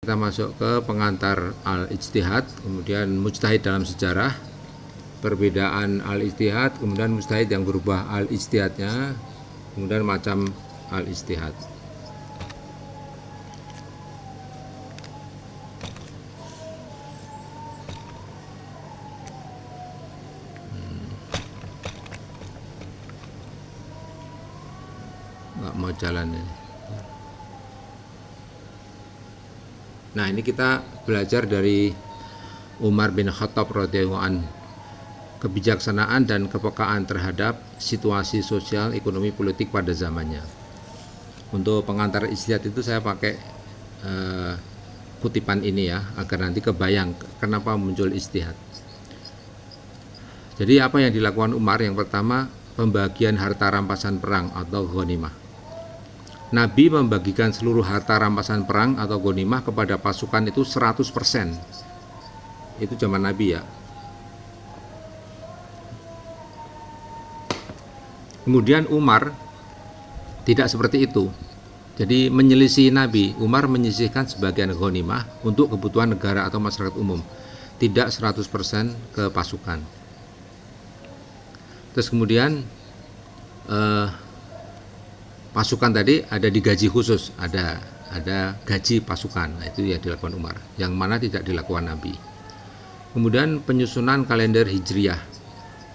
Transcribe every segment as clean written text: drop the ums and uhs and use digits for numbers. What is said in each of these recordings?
Kita masuk ke pengantar al-ijtihad, kemudian mujtahid dalam sejarah, perbedaan al-ijtihad, kemudian mujtahid yang berubah al-ijtihadnya, kemudian macam al-ijtihad. Nggak mau jalan ini. Nah, ini kita belajar dari Umar bin Khattab radhiyallahu anhu, kebijaksanaan dan kepekaan terhadap situasi sosial, ekonomi, politik pada zamannya. Untuk pengantar ijtihad itu saya pakai kutipan ini ya, agar nanti kebayang kenapa muncul ijtihad. Jadi apa yang dilakukan Umar? Yang pertama, pembagian harta rampasan perang atau ghanimah. Nabi membagikan seluruh harta rampasan perang atau ghanimah kepada pasukan itu 100%. Itu zaman Nabi ya. Kemudian Umar tidak seperti itu. Jadi menyelisih Nabi, Umar menyisihkan sebagian ghanimah untuk kebutuhan negara atau masyarakat umum, tidak 100% ke pasukan. Terus kemudian pasukan tadi ada digaji khusus, ada gaji pasukan. Nah, itu yang dilakukan Umar, yang mana tidak dilakukan Nabi. Kemudian penyusunan kalender Hijriyah.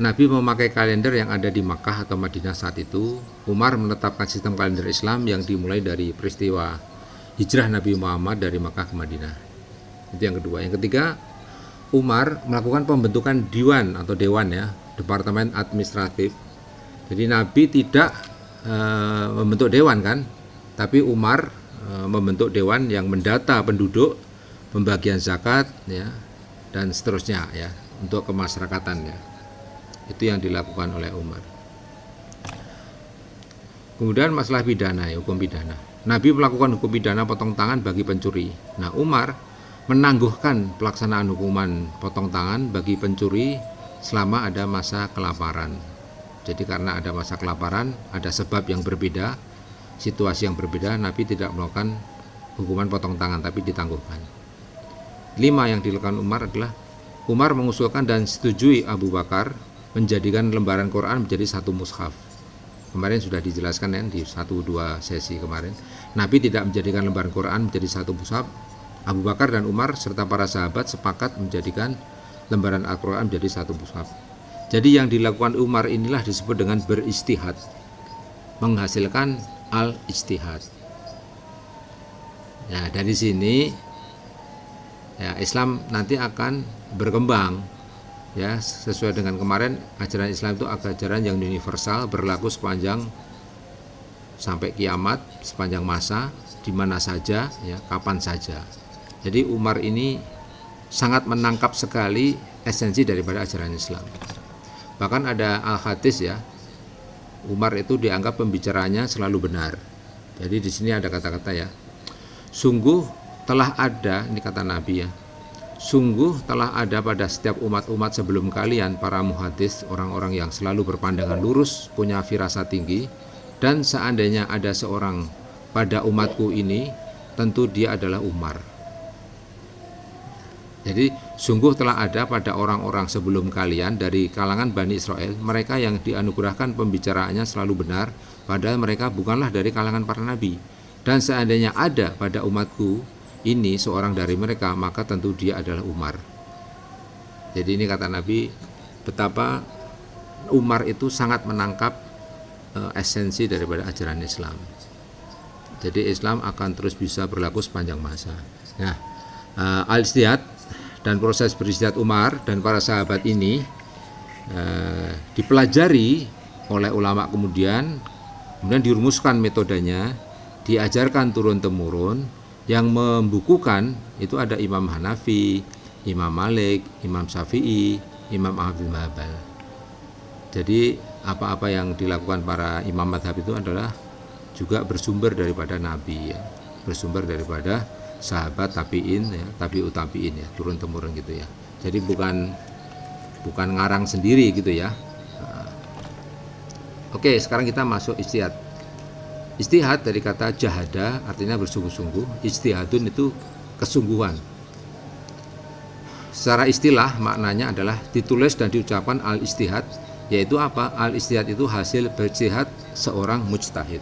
Nabi memakai kalender yang ada di Makkah atau Madinah saat itu. Umar menetapkan sistem kalender Islam yang dimulai dari peristiwa hijrah Nabi Muhammad dari Makkah ke Madinah. Itu yang kedua. Yang ketiga, Umar melakukan pembentukan diwan atau dewan ya, departemen administratif. Jadi Nabi tidak membentuk dewan kan, tapi Umar membentuk dewan yang mendata penduduk, pembagian zakat ya, dan seterusnya ya, untuk kemasyarakatan ya. Itu yang dilakukan oleh Umar. Kemudian masalah pidana ya, hukum pidana. Nabi melakukan hukum pidana potong tangan bagi pencuri. Nah, Umar menangguhkan pelaksanaan hukuman potong tangan bagi pencuri selama ada masa kelaparan. Jadi karena ada masa kelaparan, ada sebab yang berbeda, situasi yang berbeda, Nabi tidak melakukan hukuman potong tangan tapi ditangguhkan. 5 yang dilakukan Umar adalah Umar mengusulkan dan setujui Abu Bakar menjadikan lembaran Quran menjadi satu mushaf. Kemarin sudah dijelaskan ya di 1-2 sesi kemarin. Nabi tidak menjadikan lembaran Quran menjadi satu mushaf. Abu Bakar dan Umar serta para sahabat sepakat menjadikan lembaran Al-Quran menjadi satu mushaf. Jadi yang dilakukan Umar inilah disebut dengan beristihad, menghasilkan al-ijtihad. Ya, dari sini ya Islam nanti akan berkembang ya, sesuai dengan kemarin ajaran Islam itu ajaran yang universal, berlaku sepanjang sampai kiamat, sepanjang masa, di mana saja ya, kapan saja. Jadi Umar ini sangat menangkap sekali esensi daripada ajaran Islam. Bahkan ada al-hadis ya, Umar itu dianggap pembicaranya selalu benar. Jadi di sini ada kata-kata ya, sungguh telah ada, ini kata Nabi ya, sungguh telah ada pada setiap umat-umat sebelum kalian para muhadis, orang-orang yang selalu berpandangan lurus, punya firasat tinggi, dan seandainya ada seorang pada umatku ini, tentu dia adalah Umar. Jadi sungguh telah ada pada orang-orang sebelum kalian dari kalangan Bani Israel, mereka yang dianugerahkan pembicaraannya selalu benar, padahal mereka bukanlah dari kalangan para nabi. Dan seandainya ada pada umatku ini seorang dari mereka, maka tentu dia adalah Umar. Jadi ini kata Nabi, betapa Umar itu sangat menangkap esensi daripada ajaran Islam. Jadi Islam akan terus bisa berlaku sepanjang masa. Nah, al-ijtihad dan proses berijtihad Umar dan para sahabat ini dipelajari oleh ulama kemudian dirumuskan metodenya, diajarkan turun-temurun. Yang membukukan itu ada Imam Hanafi, Imam Malik, Imam Syafi'i, Imam Ahmad bin Hanbal. Jadi apa-apa yang dilakukan para imam madhab itu adalah juga bersumber daripada Nabi ya, bersumber daripada sahabat tabi'in ya, tabi'ut tabi'in ya, turun temurun gitu ya. Jadi bukan ngarang sendiri gitu ya. Oke, sekarang kita masuk ijtihad. Ijtihad dari kata jahada artinya bersungguh-sungguh. Ijtihadun itu kesungguhan. Secara istilah maknanya adalah ditulis dan diucapkan al-ijtihad, yaitu apa? Al-ijtihad itu hasil berijtihad seorang mujtahid.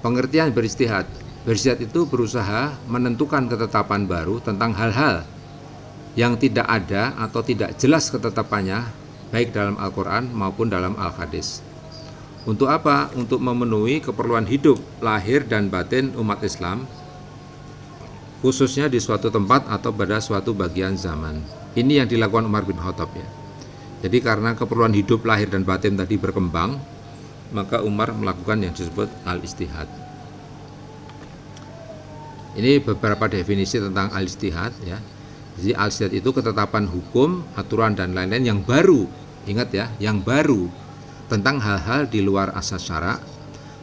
Pengertian berijtihad. Berijtihad itu berusaha menentukan ketetapan baru tentang hal-hal yang tidak ada atau tidak jelas ketetapannya, baik dalam Al-Quran maupun dalam Al-Hadis. Untuk apa? Untuk memenuhi keperluan hidup, lahir dan batin umat Islam, khususnya di suatu tempat atau pada suatu bagian zaman. Ini yang dilakukan Umar bin Khattab ya. Jadi karena keperluan hidup, lahir dan batin tadi berkembang, maka Umar melakukan yang disebut al-ijtihad. Ini beberapa definisi tentang al-ijtihad ya. Jadi al-ijtihad itu ketetapan hukum, aturan dan lain-lain yang baru. Ingat ya, yang baru tentang hal-hal di luar asas syara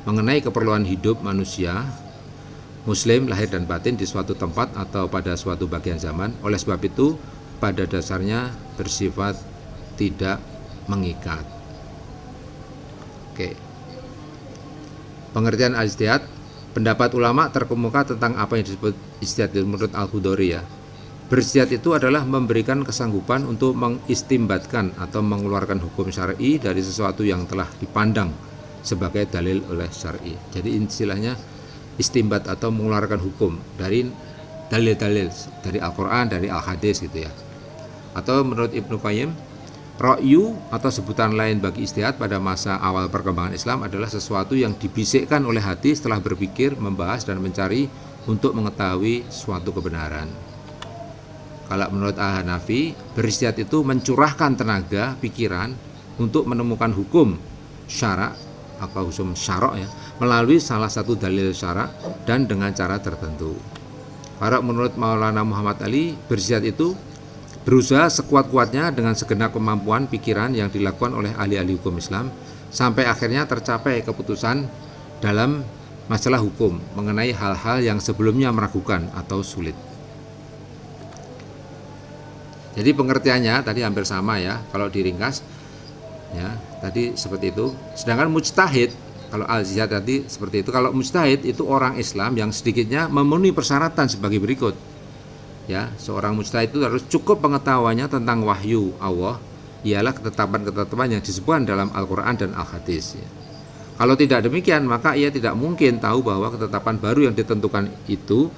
mengenai keperluan hidup manusia Muslim lahir dan batin di suatu tempat atau pada suatu bagian zaman. Oleh sebab itu pada dasarnya bersifat tidak mengikat. Oke. Pengertian al-ijtihad, pendapat ulama terkemuka tentang apa yang disebut ijtihad menurut Al-Khudhari ya. Berijtihad itu adalah memberikan kesanggupan untuk mengistimbatkan atau mengeluarkan hukum syar'i dari sesuatu yang telah dipandang sebagai dalil oleh syar'i. Jadi istilahnya istimbat atau mengeluarkan hukum dari dalil-dalil dari Al-Quran, dari Al-Hadis gitu ya. Atau menurut Ibnu Qayyim, ra'yu atau sebutan lain bagi ijtihad pada masa awal perkembangan Islam adalah sesuatu yang dibisikkan oleh hati setelah berpikir, membahas dan mencari untuk mengetahui suatu kebenaran. Kalau menurut Al-Hanafi, berijtihad itu mencurahkan tenaga pikiran untuk menemukan hukum syara' atau hukum syara' ya, melalui salah satu dalil syara' dan dengan cara tertentu. Para menurut Maulana Muhammad Ali, berijtihad itu berusaha sekuat-kuatnya dengan segenap kemampuan pikiran yang dilakukan oleh ahli-ahli hukum Islam sampai akhirnya tercapai keputusan dalam masalah hukum mengenai hal-hal yang sebelumnya meragukan atau sulit. Jadi pengertiannya tadi hampir sama ya, kalau diringkas ya, tadi seperti itu. Sedangkan mujtahid, kalau al-ijtihad tadi seperti itu. Kalau mujtahid itu orang Islam yang sedikitnya memenuhi persyaratan sebagai berikut. Ya, seorang mujtahid itu harus cukup pengetahuannya tentang wahyu Allah, ialah ketetapan-ketetapan yang disebutkan dalam Al-Quran dan Al-Hadis ya. Kalau tidak demikian, maka ia tidak mungkin tahu bahwa ketetapan baru yang ditentukan itu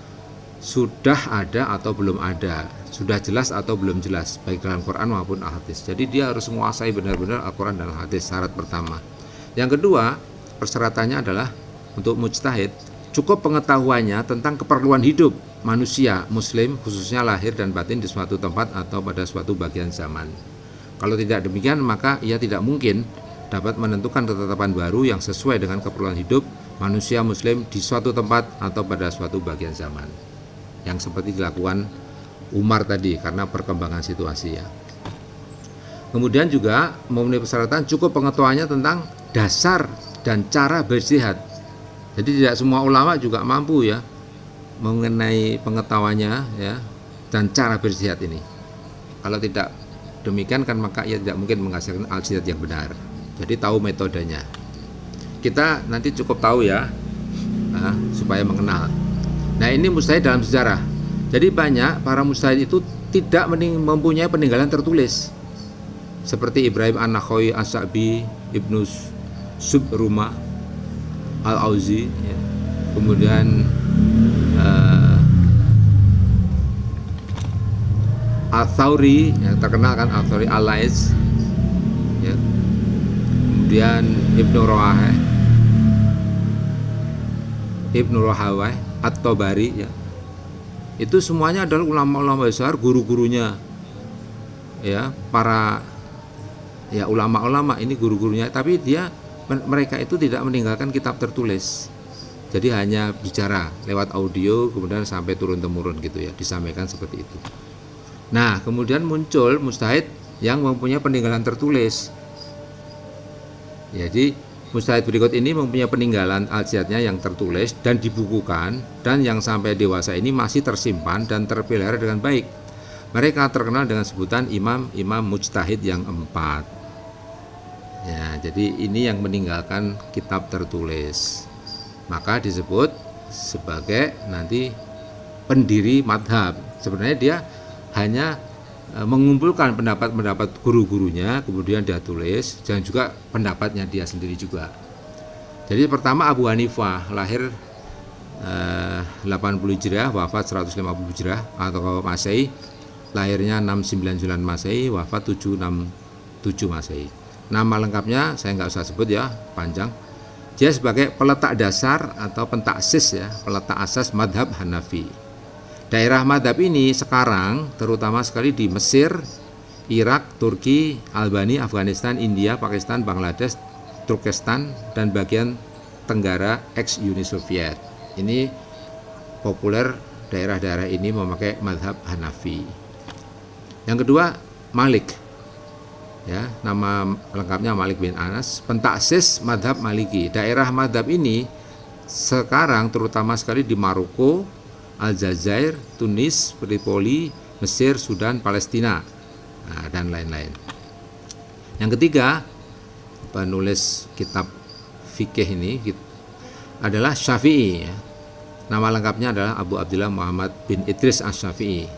sudah ada atau belum ada, sudah jelas atau belum jelas, baik dalam Quran maupun Al-Hadis. Jadi dia harus menguasai benar-benar Al-Quran dan Al-Hadis, syarat pertama. Yang kedua, persyaratannya adalah untuk mujtahid cukup pengetahuannya tentang keperluan hidup manusia Muslim, khususnya lahir dan batin di suatu tempat atau pada suatu bagian zaman. Kalau tidak demikian, maka ia tidak mungkin dapat menentukan ketetapan baru yang sesuai dengan keperluan hidup manusia Muslim di suatu tempat atau pada suatu bagian zaman, yang seperti dilakukan Umar tadi karena perkembangan situasi ya. Kemudian juga memenuhi persyaratan cukup pengetahuannya tentang dasar dan cara berijtihad. Jadi tidak semua ulama juga mampu ya mengenai pengetahuannya ya dan cara berijtihad ini. Kalau tidak demikian kan maka ia tidak mungkin menghasilkan al-ijtihad yang benar. Jadi tahu metodenya. Kita nanti cukup tahu ya supaya mengenal. Nah ini mujtahid dalam sejarah. Jadi banyak para mujtahid itu tidak mempunyai peninggalan tertulis. Seperti Ibrahim An-Nakha'i As-Sa'bi, Ibnu Subrumah, Al-Auzi ya. Kemudian Al-Thawri yang terkenal kan, Al-Thawri Al-Lais ya. Kemudian Ibnu Rahawai At-Tabari ya. Itu semuanya adalah ulama-ulama besar, guru-gurunya ya, para ya ulama-ulama ini guru-gurunya, tapi mereka itu tidak meninggalkan kitab tertulis. Jadi hanya bicara lewat audio kemudian sampai turun temurun gitu ya, disampaikan seperti itu. Nah, kemudian muncul mujtahid yang mempunyai peninggalan tertulis. Jadi mujtahid berikut ini mempunyai peninggalan al-ijtihadnya yang tertulis dan dibukukan, dan yang sampai dewasa ini masih tersimpan dan terpelihara dengan baik. Mereka terkenal dengan sebutan imam-imam mujtahid yang 4. Ya, jadi ini yang meninggalkan kitab tertulis. Maka disebut sebagai nanti pendiri madhab. Sebenarnya dia hanya mengumpulkan pendapat-pendapat guru-gurunya, kemudian dia tulis, dan juga pendapatnya dia sendiri juga. Jadi pertama Abu Hanifah lahir 80 Hijriah, wafat 150 Hijriah atau Masehi, lahirnya 699 Masehi, wafat 767 Masehi. Nama lengkapnya saya nggak usah sebut ya, panjang. Dia sebagai peletak dasar atau pentaksis ya, peletak asas madhab Hanafi. Daerah madhab ini sekarang terutama sekali di Mesir, Irak, Turki, Albania, Afghanistan, India, Pakistan, Bangladesh, Turkestan, dan bagian tenggara ex-Uni Soviet. Ini populer daerah-daerah ini memakai madhab Hanafi. Yang kedua, Malik. Ya, nama lengkapnya Malik bin Anas, pentaksis madhab Maliki. Daerah madhab ini sekarang terutama sekali di Maroko, Aljazair, Tunis, Tripoli, Mesir, Sudan, Palestina, dan lain-lain. Yang ketiga, penulis kitab fikih ini adalah Syafi'i. Ya. Nama lengkapnya adalah Abu Abdullah Muhammad bin Idris Asy-Syafi'i.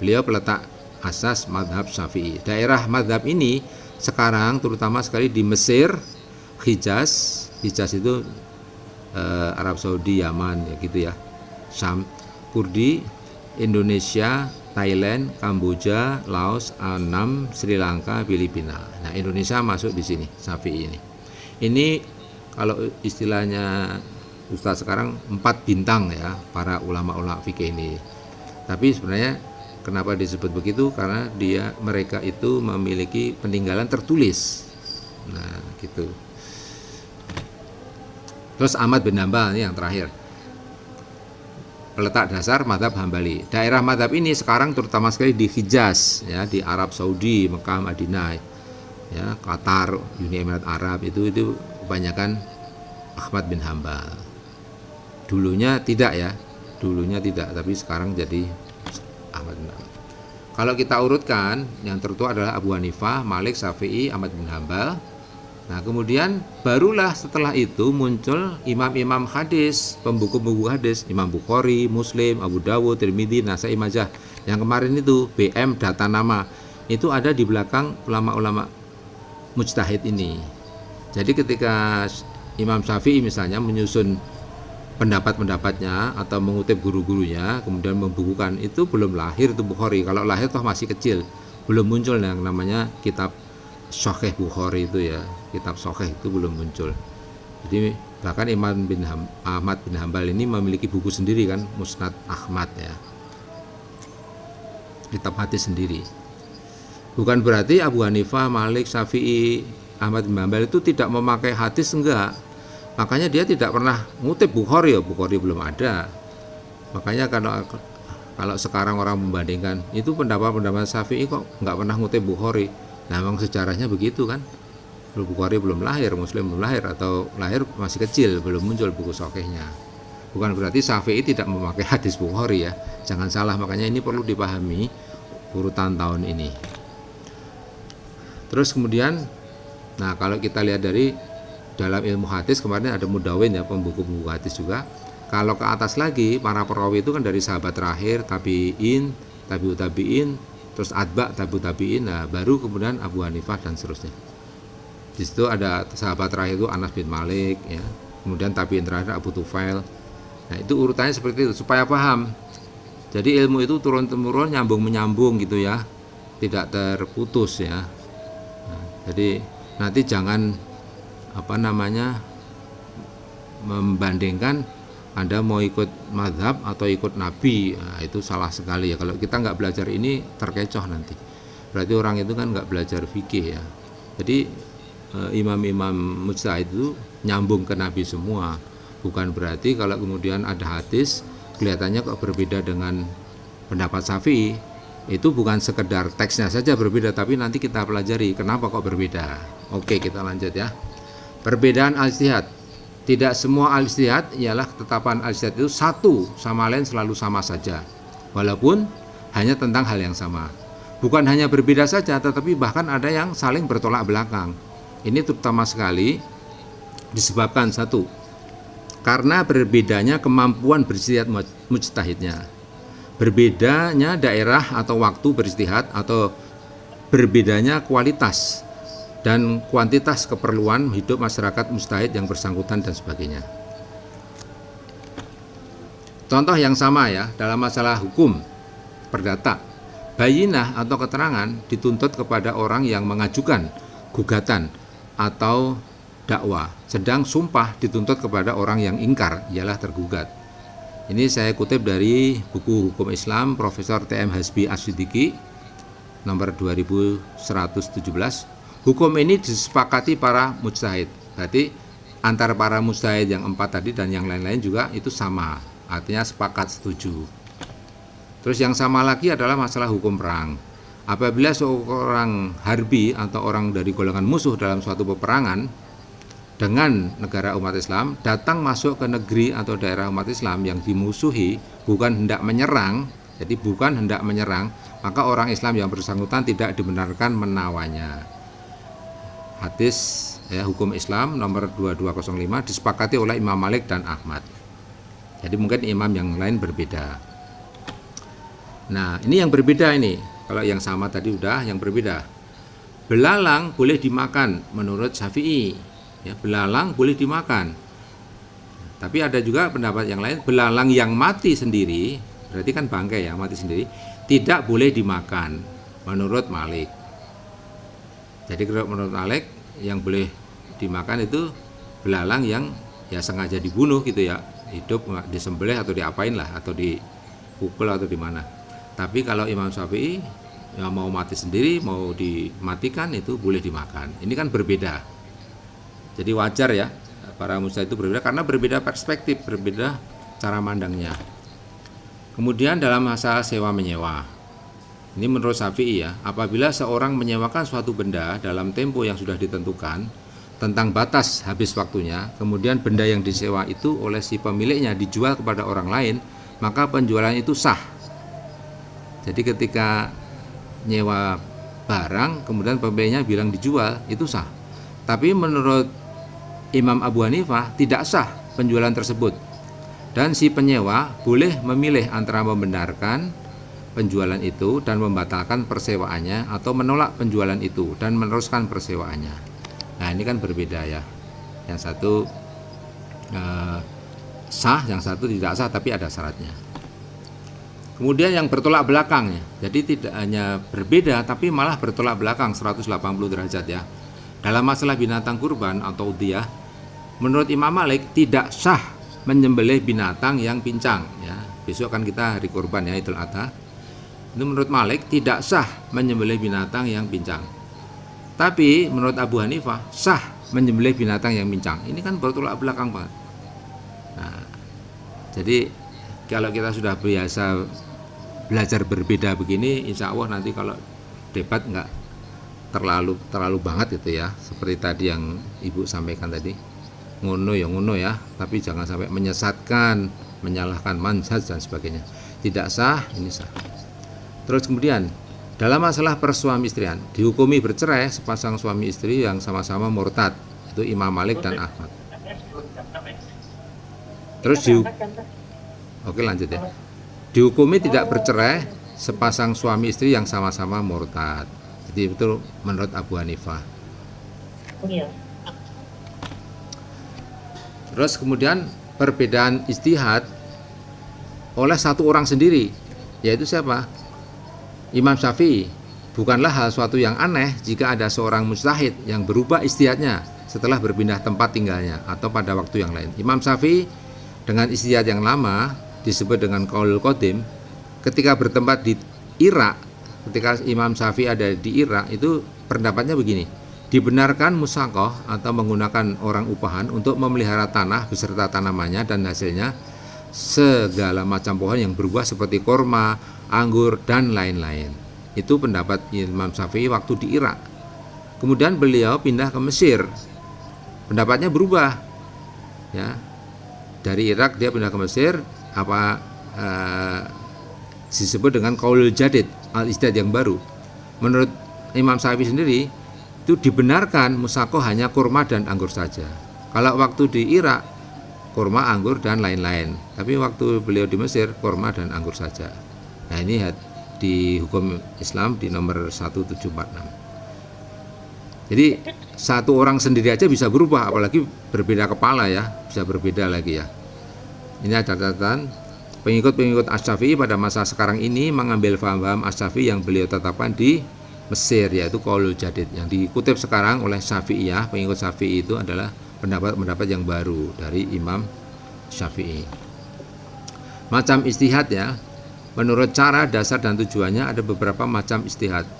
Beliau peletak asas madhab Syafi'i. Daerah madhab ini sekarang terutama sekali di Mesir, Hijaz itu Arab Saudi, Yaman, ya gitu ya, Syam, Kurdi, Indonesia, Thailand, Kamboja, Laos, Annam, Sri Lanka, Filipina. Nah, Indonesia masuk di sini, Syafi'i ini. Ini kalau istilahnya Ustaz sekarang 4 bintang ya, para ulama-ulama fikih ini. Tapi sebenarnya kenapa disebut begitu? Karena mereka itu memiliki peninggalan tertulis. Nah, gitu. Terus Ahmad bin Hambal ini yang terakhir. Peletak dasar madhab Hambali. Daerah madhab ini sekarang terutama sekali di Hijaz, ya, di Arab Saudi, Mekah, Madinah, ya, Qatar, Uni Emirat Arab itu kebanyakan Ahmad bin Hambal. Dulunya tidak ya, tapi sekarang jadi Ahmad bin Hambal. Kalau kita urutkan, yang tertua adalah Abu Hanifah, Malik, Syafi'i, Ahmad bin Hambal. Nah, kemudian barulah setelah itu muncul imam-imam hadis, pembuku-pembuku hadis, Imam Bukhari, Muslim, Abu Dawud, Tirmidzi, Nasai, Majah. Yang kemarin itu BM data nama itu ada di belakang ulama-ulama mujtahid ini. Jadi ketika Imam Syafi'i misalnya menyusun pendapat-pendapatnya atau mengutip guru-gurunya, kemudian membukukan, itu belum lahir itu Bukhari. Kalau lahir toh masih kecil, belum muncul yang namanya kitab Sahih Bukhari itu ya, kitab Sahih itu belum muncul. Jadi bahkan Ahmad bin Hambal ini memiliki buku sendiri kan, Musnad Ahmad ya, kitab hadis sendiri. Bukan berarti Abu Hanifah, Malik, Syafi'i, Ahmad bin Hambal itu tidak memakai hadis, enggak. Makanya dia tidak pernah ngutip Bukhari ya, Bukhari belum ada. Makanya kalau sekarang orang membandingkan itu pendapat Syafi'i kok nggak pernah ngutip Bukhari. Nah, memang sejarahnya begitu kan. Bukhari belum lahir, Muslim belum lahir, atau lahir masih kecil, belum muncul buku sahihnya. Bukan berarti Syafi'i tidak memakai hadis Bukhari ya. Jangan salah, makanya ini perlu dipahami urutan tahun ini. Terus kemudian, nah kalau kita lihat dari dalam ilmu hadis kemarin ada Mudawin ya, pembuku-pembuku hadis juga. Kalau ke atas lagi, para perawi itu kan dari sahabat terakhir, tabi'in, tabi'ut tabi'in, terus atba, tabi'ut tabi'in, nah baru kemudian Abu Hanifah dan seterusnya. Di situ ada sahabat terakhir itu Anas bin Malik ya. Kemudian tabi'in terakhir Abu Tufail. Nah, itu urutannya seperti itu supaya paham. Jadi ilmu itu turun-temurun, nyambung-menyambung gitu ya. Tidak terputus ya. Nah, jadi nanti jangan membandingkan Anda mau ikut mazhab atau ikut Nabi. Nah, itu salah sekali ya. Kalau kita nggak belajar ini terkecoh nanti. Berarti orang itu kan nggak belajar fikih ya. Jadi imam-imam mujtahid itu nyambung ke Nabi semua. Bukan berarti kalau kemudian ada hadis kelihatannya kok berbeda dengan pendapat Syafi'i, itu bukan sekedar teksnya saja berbeda, tapi nanti kita pelajari kenapa kok berbeda. Oke, kita lanjut ya. Perbedaan al-ijtihad. Tidak semua al-ijtihad ialah ketetapan al-ijtihad itu satu sama lain selalu sama saja, walaupun hanya tentang hal yang sama. Bukan hanya berbeda saja, tetapi bahkan ada yang saling bertolak belakang. Ini terutama sekali disebabkan satu, karena berbedanya kemampuan berijtihad mujtahidnya. berbedanya daerah atau waktu beristihad atau berbedanya kualitas dan kuantitas keperluan hidup masyarakat mustahid yang bersangkutan dan sebagainya. Contoh yang sama ya, dalam masalah hukum perdata, bayinah atau keterangan dituntut kepada orang yang mengajukan gugatan atau dakwah, sedang sumpah dituntut kepada orang yang ingkar, ialah tergugat. Ini saya kutip dari buku Hukum Islam Profesor T.M. Hasbi As-Siddiqi nomor 2117. Hukum ini disepakati para mujtahid. Berarti antara para mujtahid yang 4 tadi dan yang lain-lain juga itu sama, artinya sepakat setuju. Terus yang sama lagi adalah masalah hukum perang. Apabila seorang harbi atau orang dari golongan musuh dalam suatu peperangan dengan negara umat Islam datang masuk ke negeri atau daerah umat Islam yang dimusuhi, bukan hendak menyerang, jadi bukan hendak menyerang, maka orang Islam yang bersangkutan tidak dibenarkan menawanya. Hadis ya, Hukum Islam nomor 2205 disepakati oleh Imam Malik dan Ahmad. Jadi mungkin imam yang lain berbeda. Nah, ini yang berbeda ini. Kalau yang sama tadi udah, yang berbeda. Belalang boleh dimakan menurut Syafi'i. Ya, belalang boleh dimakan. Tapi ada juga pendapat yang lain, belalang yang mati sendiri, berarti kan bangkai ya, mati sendiri, tidak boleh dimakan menurut Malik. Jadi menurut Malik yang boleh dimakan itu belalang yang ya sengaja dibunuh gitu ya, hidup disembelih atau diapain lah, atau dipukul atau di mana. Tapi kalau Imam Syafi'i ya mau mati sendiri, mau dimatikan itu boleh dimakan. Ini kan berbeda. Jadi wajar ya para mujtahid itu berbeda karena berbeda perspektif, berbeda cara mandangnya. Kemudian dalam masalah sewa menyewa. Ini menurut Syafi'i ya, apabila seorang menyewakan suatu benda dalam tempo yang sudah ditentukan tentang batas habis waktunya, kemudian benda yang disewa itu oleh si pemiliknya dijual kepada orang lain, maka penjualan itu sah. Jadi ketika nyewa barang kemudian pemiliknya bilang dijual, itu sah. Tapi menurut Imam Abu Hanifah tidak sah penjualan tersebut, dan si penyewa boleh memilih antara membenarkan penjualan itu dan membatalkan persewaannya, atau menolak penjualan itu dan meneruskan persewaannya. Nah ini kan berbeda ya, yang satu sah, yang satu tidak sah tapi ada syaratnya. Kemudian yang bertolak belakang ya, jadi tidak hanya berbeda tapi malah bertolak belakang 180 derajat ya. Dalam masalah binatang kurban atau udhiyah, menurut Imam Malik tidak sah menyembelih binatang yang pincang ya. Besok kan kita hari kurban ya, Idul Adha. Itu menurut Malik tidak sah menyembelih binatang yang pincang. Tapi menurut Abu Hanifah sah menyembelih binatang yang pincang. Ini kan bertolak belakang banget. Nah, jadi kalau kita sudah biasa belajar berbeda begini, insya Allah nanti kalau debat nggak terlalu banget itu ya, seperti tadi yang Ibu sampaikan tadi, ngono ya, tapi jangan sampai menyesatkan, menyalahkan manhaj dan sebagainya. Tidak sah, ini sah. Terus kemudian dalam masalah persuami istrian, dihukumi bercerai sepasang suami istri yang sama-sama murtad, itu Imam Malik dan Ahmad. Terus oke lanjut ya. Dihukumi tidak bercerai sepasang suami istri yang sama-sama murtad. Jadi itu menurut Abu Hanifah. Terus kemudian perbedaan ijtihad oleh satu orang sendiri, yaitu siapa? Imam Syafi'i. Bukanlah hal suatu yang aneh jika ada seorang mujtahid yang berubah ijtihadnya setelah berpindah tempat tinggalnya atau pada waktu yang lain. Imam Syafi'i dengan ijtihad yang lama disebut dengan qaulul qadim, ketika bertempat di Irak, ketika Imam Syafi'i ada di Irak, itu pendapatnya begini: dibenarkan musaqah atau menggunakan orang upahan untuk memelihara tanah beserta tanamannya dan hasilnya, segala macam pohon yang berbuah seperti korma, anggur dan lain-lain. Itu pendapat Imam Syafi'i waktu di Irak. Kemudian beliau pindah ke Mesir, pendapatnya berubah ya. Dari Irak dia pindah ke Mesir, disebut dengan qaulul jadid, al-ijtihad yang baru. Menurut Imam Syafi'i sendiri itu dibenarkan musaqah hanya kurma dan anggur saja. Kalau waktu di Irak kurma, anggur dan lain-lain. Tapi waktu beliau di Mesir kurma dan anggur saja. Nah ini di hukum Islam di nomor 1746. Jadi satu orang sendiri aja bisa berubah, apalagi berbeda kepala ya, bisa berbeda lagi ya. Ini ada catatan, pengikut-pengikut Asy-Syafi'i pada masa sekarang ini mengambil paham-paham Asy-Syafi'i yang beliau tetapkan di Mesir, yaitu Qaulul Jadid. Yang dikutip sekarang oleh Syafi'iyah, pengikut Syafi'i itu adalah pendapat-pendapat yang baru dari Imam Syafi'i. Macam istihad ya, menurut cara, dasar, dan tujuannya ada beberapa macam istihad.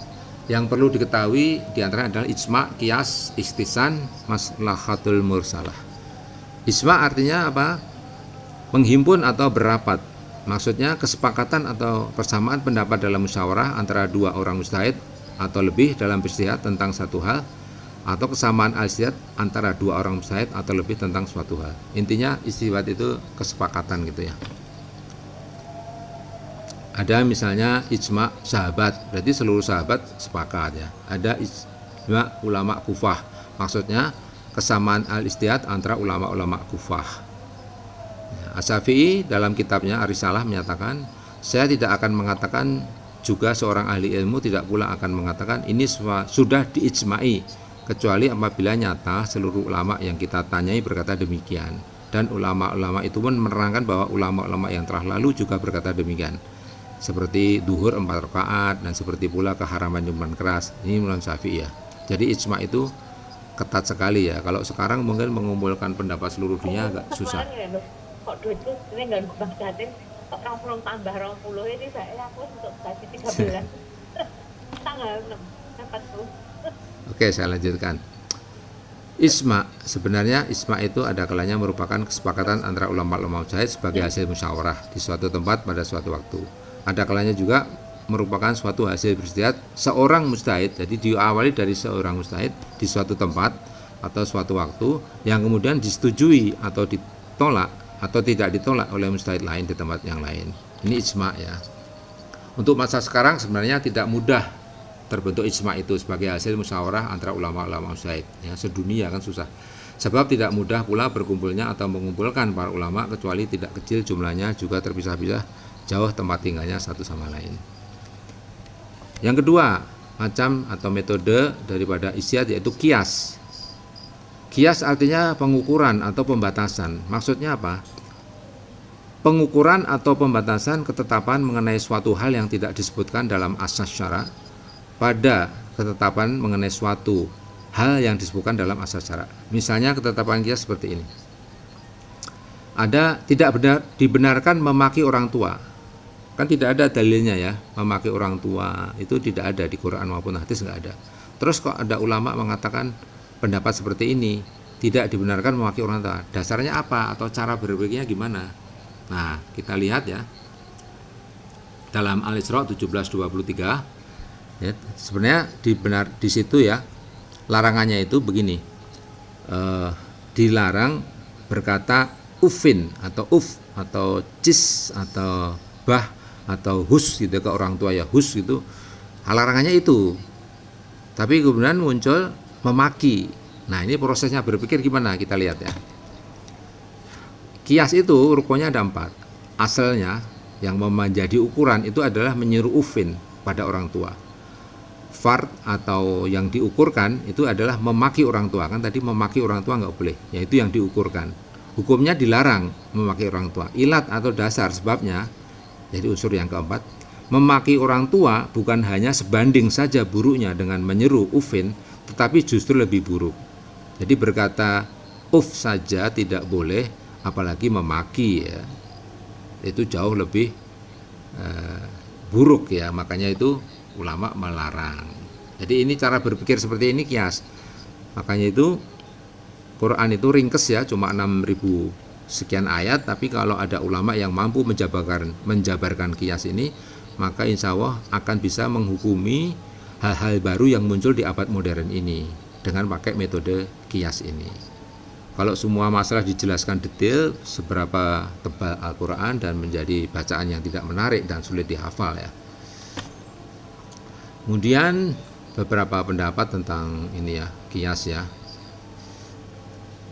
Yang perlu diketahui diantaranya adalah ijma, qiyas, ikhtisan, maslahatul mursalah. Ijma artinya apa? Menghimpun atau berapat. Maksudnya kesepakatan atau persamaan pendapat dalam musyawarah antara dua orang mujtahid atau lebih dalam beristihad tentang satu hal, atau kesamaan al-istihad antara dua orang mujtahid atau lebih tentang suatu hal. Intinya istihad itu kesepakatan gitu ya. Ada misalnya ijma sahabat, berarti seluruh sahabat sepakat ya. Ada ijma ulama Kufah, maksudnya kesamaan al-istihad antara ulama-ulama Kufah. Asy-Syafi'i dalam kitabnya Ar-Risalah menyatakan, saya tidak akan mengatakan, juga seorang ahli ilmu tidak pula akan mengatakan ini sudah diijma'i, kecuali apabila nyata seluruh ulama yang kita tanyai berkata demikian, dan ulama-ulama itu pun menerangkan bahwa ulama-ulama yang telah lalu juga berkata demikian, seperti duhur 4 rakaat dan seperti pula keharaman minuman keras. Ini menurut Syafi'i ya. Jadi ijma itu ketat sekali ya. Kalau sekarang mungkin mengumpulkan pendapat seluruh dunia agak susah. Kok duitku ini nggak bang Jatin, kok 20 tambah 20 ini saya aku untuk gaji 13 tanggal 6 dapat tuh. Oke, saya lanjutkan. Ijma, sebenarnya ijma itu ada kalanya merupakan kesepakatan antara ulama-ulama mujtahid sebagai hasil musyawarah di suatu tempat pada suatu waktu. Ada kalanya juga merupakan suatu hasil beristihad seorang mujtahid, jadi diawali dari seorang mujtahid di suatu tempat atau suatu waktu yang kemudian disetujui atau ditolak atau tidak ditolak oleh mujtahid lain di tempat yang lain. Ini ijma ya. Untuk masa sekarang sebenarnya tidak mudah terbentuk ijma itu sebagai hasil musyawarah antara ulama-ulama mujtahid ya, sedunia kan susah. Sebab tidak mudah pula berkumpulnya atau mengumpulkan para ulama, kecuali tidak kecil jumlahnya, juga terpisah-pisah jauh tempat tinggalnya satu sama lain. Yang kedua, macam atau metode daripada ijtihad yaitu qiyas. Qiyas artinya pengukuran atau pembatasan. Maksudnya apa? Pengukuran atau pembatasan ketetapan mengenai suatu hal yang tidak disebutkan dalam asas syara pada ketetapan mengenai suatu hal yang disebutkan dalam asas syara. Misalnya ketetapan qiyas seperti ini. Ada tidak benar dibenarkan memaki orang tua. Kan tidak ada dalilnya ya, memaki orang tua itu tidak ada di Quran maupun hadis, nggak ada. Terus kok ada ulama mengatakan pendapat seperti ini, tidak dibenarkan memaki orang tua. Dasarnya apa atau cara berpikirnya gimana? Nah, kita lihat ya. Dalam Al-Isra 17:23 ya, sebenarnya di situ ya, larangannya itu begini. Dilarang berkata ufin atau uf atau cis atau bah atau hus gitu ke orang tua ya, hus gitu. Larangannya itu. Tapi kemudian muncul memaki. Nah, ini prosesnya berpikir gimana, kita lihat ya. Qiyas itu rukunnya ada 4. Asalnya yang menjadi ukuran itu adalah menyeru ufin pada orang tua. Fard atau yang diukurkan itu adalah memaki orang tua. Kan tadi memaki orang tua nggak boleh, yaitu yang diukurkan. Hukumnya dilarang memaki orang tua. Ilat atau dasar sebabnya, jadi unsur yang keempat, memaki orang tua bukan hanya sebanding saja buruknya dengan menyeru ufin, tetapi justru lebih buruk. Jadi berkata uf saja tidak boleh, apalagi memaki ya, itu jauh lebih buruk ya. Makanya itu ulama melarang. Jadi ini cara berpikir seperti ini qiyas. Makanya itu Quran itu ringkes ya, cuma 6.000 sekian ayat, tapi kalau ada ulama yang mampu menjabarkan qiyas ini, maka insya Allah akan bisa menghukumi hal-hal baru yang muncul di abad modern ini dengan pakai metode qiyas ini. Kalau semua masalah dijelaskan detail, seberapa tebal Al-Quran dan menjadi bacaan yang tidak menarik dan sulit dihafal ya. Kemudian beberapa pendapat tentang ini ya, qiyas ya.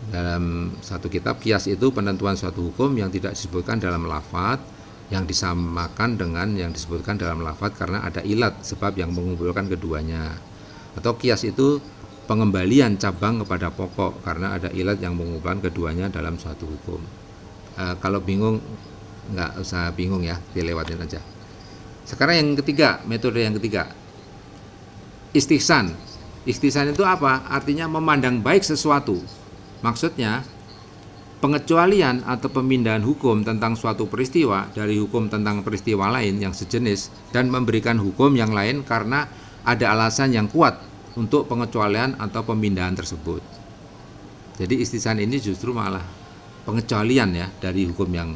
Dalam satu kitab, qiyas itu penentuan suatu hukum yang tidak disebutkan dalam lafadz yang disamakan dengan yang disebutkan dalam lafadz karena ada ilat sebab yang mengumpulkan keduanya. Atau kias itu pengembalian cabang kepada pokok karena ada ilat yang mengumpulkan keduanya dalam suatu hukum. Kalau bingung nggak usah bingung ya, dilewatin aja. Sekarang yang ketiga, metode yang ketiga, istihsan. Istihsan itu apa? Artinya memandang baik sesuatu. Maksudnya pengecualian atau pemindahan hukum tentang suatu peristiwa dari hukum tentang peristiwa lain yang sejenis dan memberikan hukum yang lain karena ada alasan yang kuat untuk pengecualian atau pemindahan tersebut. Jadi istihsan ini justru malah pengecualian ya dari hukum yang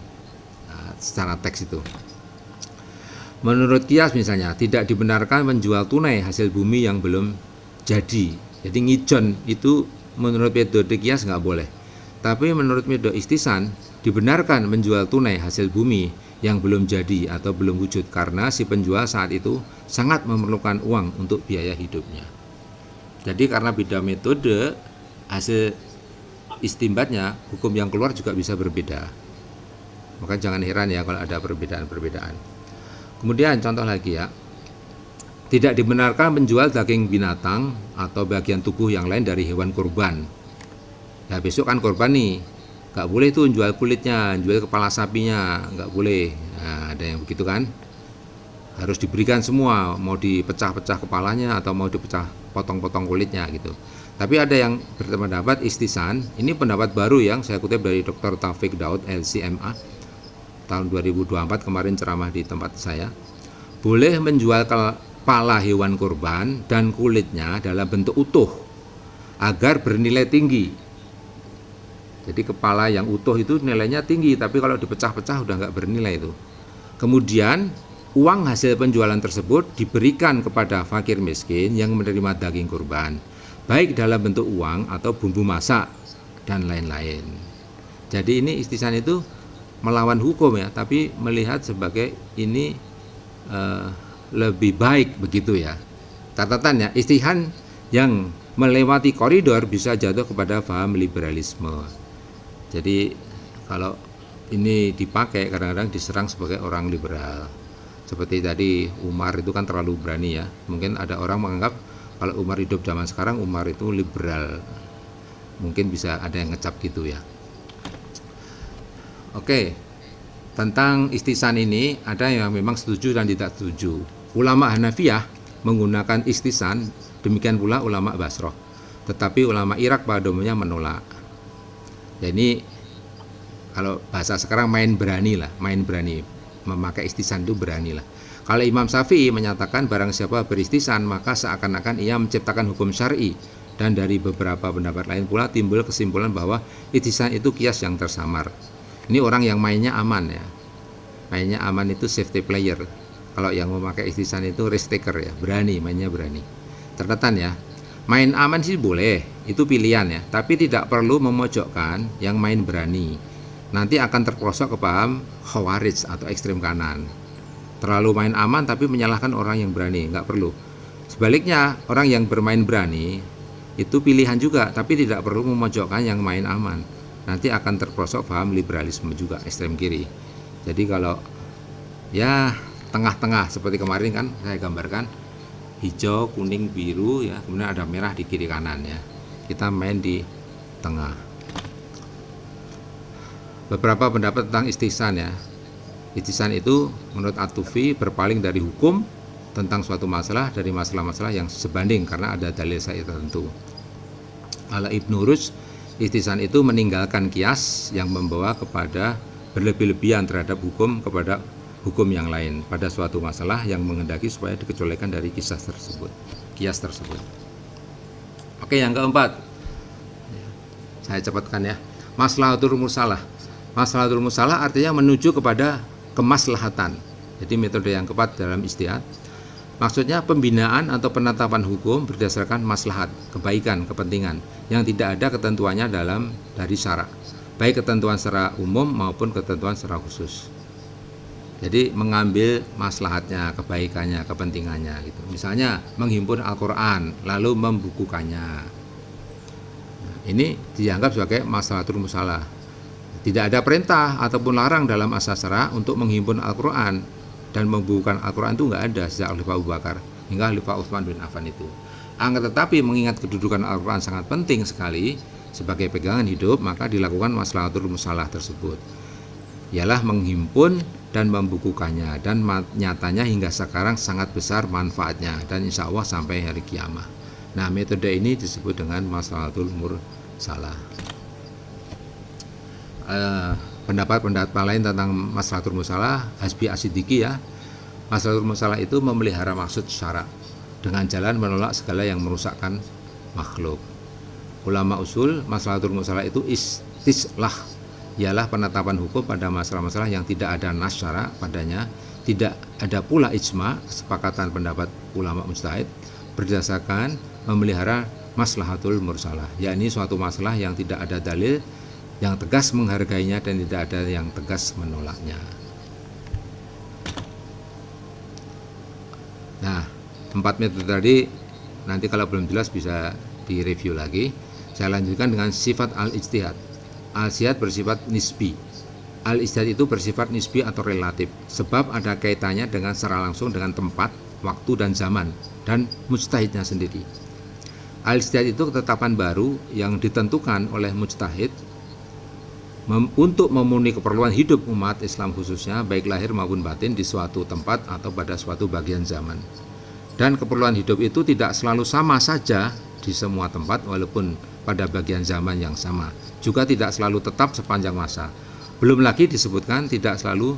secara teks itu. Menurut kias misalnya, tidak dibenarkan menjual tunai hasil bumi yang belum jadi. Jadi ngijon itu menurut metode kias nggak boleh. Tapi menurut metode istihsan, dibenarkan menjual tunai hasil bumi yang belum jadi atau belum wujud karena si penjual saat itu sangat memerlukan uang untuk biaya hidupnya. Jadi karena beda metode, hasil istimbatnya, hukum yang keluar juga bisa berbeda. Maka jangan heran ya kalau ada perbedaan-perbedaan. Kemudian contoh lagi ya, tidak dibenarkan menjual daging binatang atau bagian tubuh yang lain dari hewan kurban. Ya besok kan korban nih, nggak boleh tuh jual kulitnya, jual kepala sapinya, nggak boleh. Nah, ada yang begitu kan, harus diberikan semua, mau dipecah-pecah kepalanya atau mau dipecah potong-potong kulitnya gitu. Tapi ada yang berpendapat istihsan, ini pendapat baru yang saya kutip dari Dr. Taufik Daud LCMA tahun 2024 kemarin ceramah di tempat saya, boleh menjual kepala hewan kurban dan kulitnya dalam bentuk utuh agar bernilai tinggi. Jadi kepala yang utuh itu nilainya tinggi, tapi kalau dipecah-pecah udah nggak bernilai itu. Kemudian uang hasil penjualan tersebut diberikan kepada fakir miskin yang menerima daging kurban, baik dalam bentuk uang atau bumbu masak dan lain-lain. Jadi ini istihsan itu melawan hukum ya, tapi melihat sebagai ini lebih baik begitu ya. Catatan ya, istihsan yang melewati koridor bisa jatuh kepada paham liberalisme. Jadi kalau ini dipakai kadang-kadang diserang sebagai orang liberal. Seperti tadi Umar itu kan terlalu berani ya. Mungkin ada orang menganggap kalau Umar hidup zaman sekarang, Umar itu liberal. Mungkin bisa ada yang ngecap gitu ya. Oke, tentang istihsan ini ada yang memang setuju dan tidak setuju. Ulama Hanafiyah menggunakan istihsan, demikian pula ulama Basrah. Tetapi ulama Irak pada umumnya menolak. Jadi kalau bahasa sekarang main berani lah, main berani, memakai istihsan itu berani lah. Kalau Imam Syafi'i menyatakan barang siapa beristihsan maka seakan-akan ia menciptakan hukum syar'i, dan dari beberapa pendapat lain pula timbul kesimpulan bahwa istihsan itu kias yang tersamar. Ini orang yang mainnya aman ya, mainnya aman itu safety player. Kalau yang memakai istihsan itu risk taker ya, berani, mainnya berani. Catatan ya, main aman sih boleh, itu pilihan ya, tapi tidak perlu memojokkan yang main berani. Nanti akan terprosok ke paham khawarij atau ekstrem kanan. Terlalu main aman tapi menyalahkan orang yang berani, nggak perlu. Sebaliknya, orang yang bermain berani itu pilihan juga, tapi tidak perlu memojokkan yang main aman. Nanti akan terprosok paham liberalisme juga, ekstrem kiri. Jadi kalau ya tengah-tengah seperti kemarin kan saya gambarkan, hijau, kuning, biru ya, kemudian ada merah di kiri kanan ya. Kita main di tengah. Beberapa pendapat tentang istihsan ya. Istihsan itu menurut At-Tufi berpaling dari hukum tentang suatu masalah dari masalah-masalah yang sebanding karena ada dalil syar'i tertentu. Ala Ibnu Rushd, istihsan itu meninggalkan kias yang membawa kepada berlebih-lebihan terhadap hukum kepada hukum yang lain pada suatu masalah yang menghendaki supaya dikecualikan dari kias tersebut. Oke, yang keempat, saya cepatkan ya, maslahatul mursalah. Maslahatul mursalah artinya menuju kepada kemaslahatan. Jadi metode yang keempat dalam ijtihad, maksudnya pembinaan atau penetapan hukum berdasarkan maslahat, kebaikan, kepentingan yang tidak ada ketentuannya dari syarak, baik ketentuan secara umum maupun ketentuan secara khusus. Jadi mengambil maslahatnya, kebaikannya, kepentingannya gitu. Misalnya menghimpun Al-Qur'an lalu membukukannya. Nah, ini dianggap sebagai maslahatul mursalah. Tidak ada perintah ataupun larang dalam asas syara untuk menghimpun Al-Quran dan membukukan Al-Quran itu nggak ada sejak Khalifah Abu Bakar hingga Khalifah Utsman bin Affan itu. Akan tetapi mengingat kedudukan Al-Quran sangat penting sekali sebagai pegangan hidup, maka dilakukan maslahatul musalah tersebut, ialah menghimpun dan membukukannya, dan nyatanya hingga sekarang sangat besar manfaatnya dan insya Allah sampai hari kiamat. Nah, metode ini disebut dengan maslahatul mursalah. Pendapat lain tentang maslahatul mursalah, Hasbi As-Siddiqi ya, maslahatul mursalah itu memelihara maksud syara dengan jalan menolak segala yang merusakkan makhluk. Ulama usul, maslahatul mursalah itu istislah, ialah penetapan hukum pada masalah-masalah yang tidak ada nas syara padanya, tidak ada pula ijma, kesepakatan pendapat ulama mujtahid, berdasarkan memelihara maslahatul mursalah, yakni suatu masalah yang tidak ada dalil yang tegas menghargainya dan tidak ada yang tegas menolaknya. Nah, 4 metode tadi nanti kalau belum jelas bisa direview lagi. Saya lanjutkan dengan sifat al-ijtihad. Al-ijtihad bersifat nisbi. Al-ijtihad itu bersifat nisbi atau relatif, sebab ada kaitannya dengan secara langsung dengan tempat, waktu dan zaman, dan mujtahidnya sendiri. Al-ijtihad itu ketetapan baru yang ditentukan oleh mujtahid untuk memenuhi keperluan hidup umat Islam khususnya, baik lahir maupun batin, di suatu tempat atau pada suatu bagian zaman. Dan keperluan hidup itu tidak selalu sama saja di semua tempat walaupun pada bagian zaman yang sama, juga tidak selalu tetap sepanjang masa. Belum lagi disebutkan tidak selalu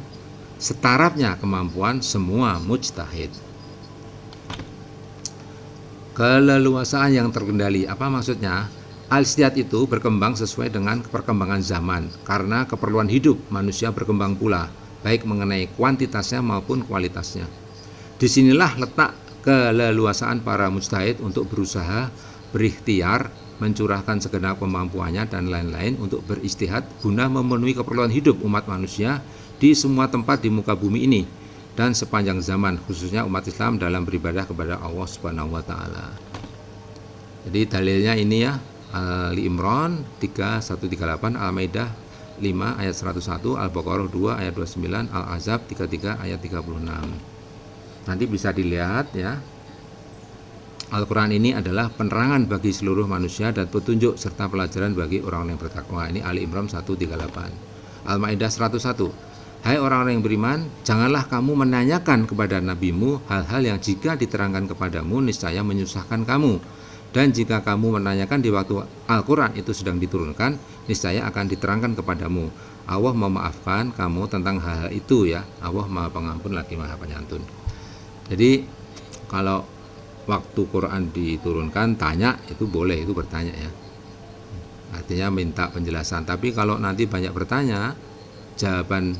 setarafnya kemampuan semua mujtahid. Keleluasaan yang terkendali, apa maksudnya? Al-ijtihad itu berkembang sesuai dengan perkembangan zaman, karena keperluan hidup manusia berkembang pula, baik mengenai kuantitasnya maupun kualitasnya. Disinilah letak keleluasaan para mujtahid untuk berusaha, berikhtiar, mencurahkan segenap kemampuannya dan lain-lain untuk beristihad guna memenuhi keperluan hidup umat manusia di semua tempat di muka bumi ini dan sepanjang zaman, khususnya umat Islam dalam beribadah kepada Allah Subhanahu wa taala. Jadi dalilnya ini ya, Ali Imran 3138, Al-Maidah 5 ayat 101, Al-Baqarah 2 ayat 29, Al-Ahzab 33 ayat 36. Nanti bisa dilihat ya. Al-Quran ini adalah penerangan bagi seluruh manusia dan petunjuk serta pelajaran bagi orang yang bertakwa. Ini Ali Imran 138. Al-Maidah 101. Hai orang-orang yang beriman, janganlah kamu menanyakan kepada nabimu hal-hal yang jika diterangkan kepadamu niscaya menyusahkan kamu. Dan jika kamu menanyakan di waktu Al-Quran itu sedang diturunkan, niscaya akan diterangkan kepadamu. Allah memaafkan kamu tentang hal-hal itu ya. Allah Maha Pengampun lagi Maha Penyantun. Jadi kalau waktu Quran diturunkan tanya itu boleh, itu bertanya ya, artinya minta penjelasan. Tapi kalau nanti banyak bertanya, jawaban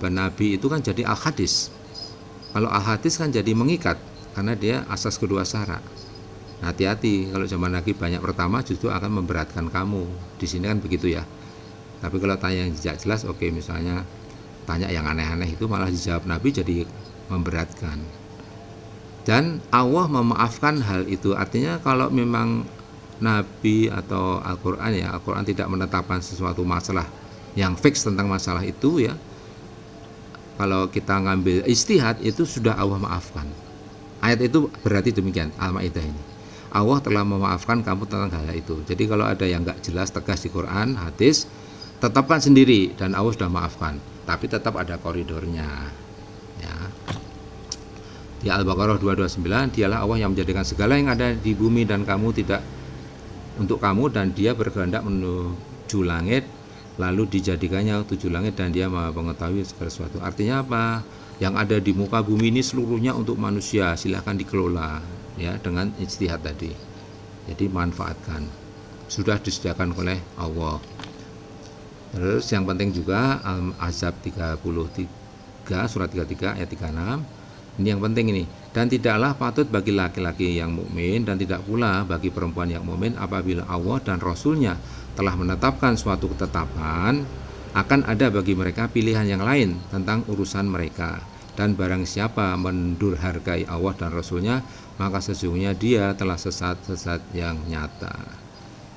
Nabi itu kan jadi al-hadis. Kalau al-hadis kan jadi mengikat karena dia asas kedua syarat. Nah, hati-hati kalau zaman Nabi banyak pertama justru akan memberatkan kamu. Di sini kan begitu ya. Tapi kalau tanya yang tidak jelas, oke, misalnya tanya yang aneh-aneh itu malah dijawab Nabi jadi memberatkan. Dan Allah memaafkan hal itu, artinya kalau memang Nabi atau Al-Quran ya, Al-Quran tidak menetapkan sesuatu masalah yang fix tentang masalah itu ya, kalau kita ngambil ijtihad itu sudah Allah maafkan. Ayat itu berarti demikian, Al-Maidah ini, Allah telah memaafkan kamu tentang hal itu. Jadi kalau ada yang nggak jelas tegas di Quran, hadis, tetapkan sendiri dan Allah sudah maafkan, tapi tetap ada koridornya ya. Di Al-Baqarah 229, dialah Allah yang menjadikan segala yang ada di bumi dan kamu tidak untuk kamu, dan dia berkehendak menuju langit lalu dijadikannya 7 langit dan dia Maha mengetahui segala sesuatu. Artinya apa? Yang ada di muka bumi ini seluruhnya untuk manusia, silahkan dikelola ya dengan ijtihad tadi. Jadi manfaatkan. Sudah disediakan oleh Allah. Terus yang penting juga Al-Ahzab 33 surat 33 ayat 36. Ini yang penting ini. Dan tidaklah patut bagi laki-laki yang mukmin dan tidak pula bagi perempuan yang mukmin apabila Allah dan Rasul-Nya telah menetapkan suatu ketetapan, akan ada bagi mereka pilihan yang lain tentang urusan mereka. Dan barang siapa mendurhargai Allah dan Rasul-Nya, maka sesungguhnya dia telah sesat yang nyata.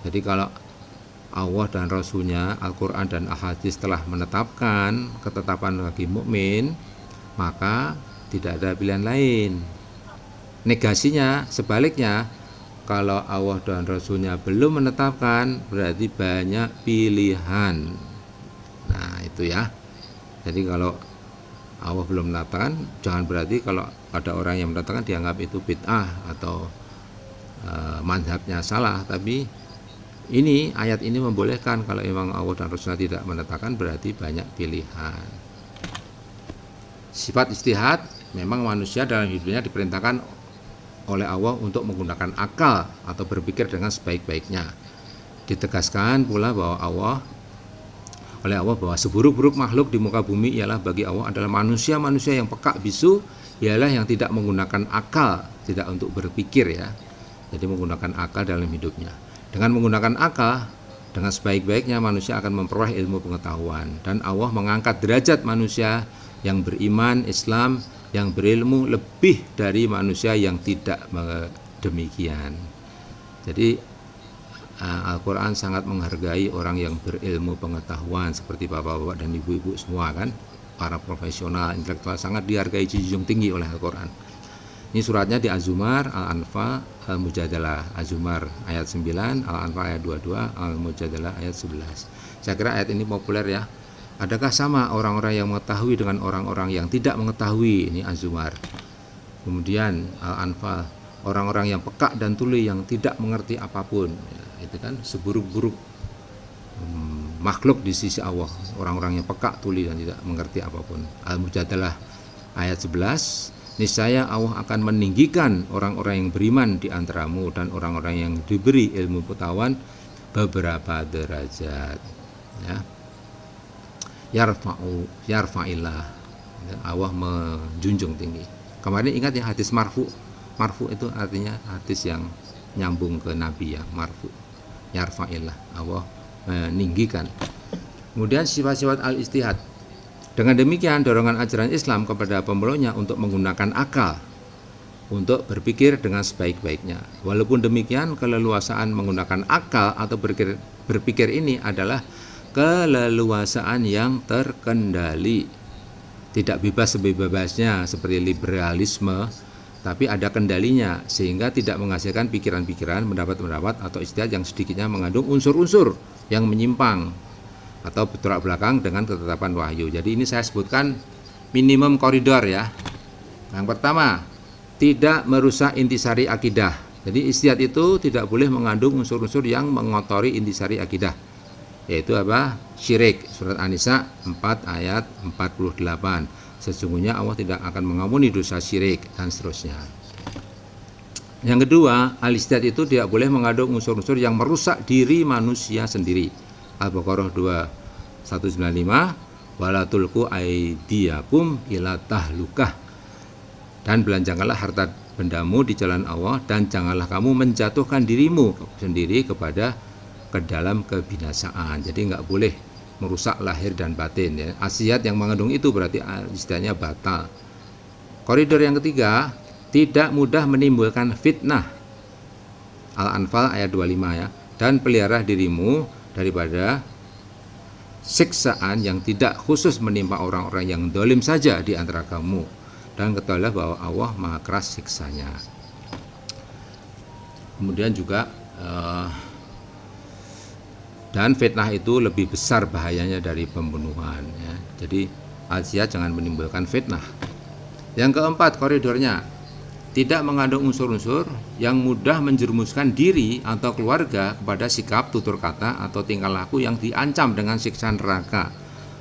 Jadi kalau Allah dan Rasulnya, Al-Quran dan Ahadits telah menetapkan ketetapan bagi mukmin, maka tidak ada pilihan lain. Negasinya, sebaliknya, kalau Allah dan Rasulnya belum menetapkan, berarti banyak pilihan. Nah itu ya. Jadi kalau Allah belum menetapkan, jangan berarti kalau ada orang yang menetapkan dianggap itu bid'ah atau mazhabnya salah. Tapi ini ayat ini membolehkan kalau memang Allah dan Rasulnya tidak menetapkan, berarti banyak pilihan. Sifat ijtihad, memang manusia dalam hidupnya diperintahkan oleh Allah untuk menggunakan akal atau berpikir dengan sebaik-baiknya. Ditegaskan pula bahwa oleh Allah bahwa seburuk-buruk makhluk di muka bumi ialah bagi Allah adalah manusia-manusia yang peka bisu, ialah yang tidak menggunakan akal, tidak untuk berpikir ya. Jadi menggunakan akal dalam hidupnya. Dengan menggunakan akal, dengan sebaik-baiknya manusia akan memperoleh ilmu pengetahuan, dan Allah mengangkat derajat manusia yang beriman Islam, yang berilmu lebih dari manusia yang tidak demikian. Jadi Al-Quran sangat menghargai orang yang berilmu pengetahuan seperti bapak-bapak dan ibu-ibu semua kan, para profesional intelektual sangat dihargai, dijunjung tinggi oleh Al-Quran. Ini suratnya di Az-Zumar, Al-Anfal, Al-Mujadalah. Az-Zumar ayat 9, Al-Anfal ayat 22, Al-Mujadalah ayat 11. Saya kira ayat ini populer ya. Adakah sama orang-orang yang mengetahui dengan orang-orang yang tidak mengetahui? Ini Az-Zumar. Kemudian Al-Anfal, orang-orang yang peka dan tuli yang tidak mengerti apapun ya, itu kan seburuk-buruk makhluk di sisi Allah, orang-orang yang peka, tuli dan tidak mengerti apapun. Al-Mujadalah ayat 11, niscaya Allah akan meninggikan orang-orang yang beriman di antaramu dan orang-orang yang diberi ilmu pengetahuan beberapa derajat ya. Yarfa'illah, Allah menjunjung tinggi. Kemarin ingat ya hadis marfu. Marfu itu artinya hadis yang nyambung ke Nabi ya, marfu. Yarfa'illah, Allah meninggikan. Kemudian sifat-sifat al-ijtihad. Dengan demikian dorongan ajaran Islam kepada pemeluknya untuk menggunakan akal untuk berpikir dengan sebaik-baiknya. Walaupun demikian, keleluasaan menggunakan akal atau berpikir ini adalah keleluasaan yang terkendali. Tidak bebas sebebasnya seperti liberalisme, tapi ada kendalinya sehingga tidak menghasilkan pikiran-pikiran, pendapat-pendapat atau ijtihad yang sedikitnya mengandung unsur-unsur yang menyimpang atau bertolak belakang dengan ketetapan wahyu. Jadi ini saya sebutkan minimum koridor ya. Yang pertama, tidak merusak intisari akidah. Jadi ijtihad itu tidak boleh mengandung unsur-unsur yang mengotori intisari akidah. Yaitu apa? Syirik. Surat An-Nisa 4 ayat 48. Sesungguhnya Allah tidak akan mengampuni dosa syirik dan seterusnya. Yang kedua, al-ijtihad itu tidak boleh mengandung unsur-unsur yang merusak diri manusia sendiri. Al-Baqarah 2:195, wala tulqu aydiyakum ila tahlukah, dan belanjakanlah harta bendamu di jalan Allah, dan janganlah kamu menjatuhkan dirimu sendiri ke dalam kebinasaan. Jadi nggak boleh merusak lahir dan batin ya. Asiat yang mengandung itu berarti istilahnya batal. Koridor yang ketiga, tidak mudah menimbulkan fitnah. Al-Anfal ayat 25 ya. Dan pelihara dirimu daripada siksaan yang tidak khusus menimpa orang-orang yang dolim saja di antara kamu, dan ketahuilah bahwa Allah maha keras siksanya. Kemudian juga dan fitnah itu lebih besar bahayanya dari pembunuhan ya. Jadi al-jihad jangan menimbulkan fitnah. Yang keempat koridornya, tidak mengandung unsur-unsur yang mudah menjerumuskan diri atau keluarga kepada sikap, tutur kata atau tingkah laku yang diancam dengan siksa neraka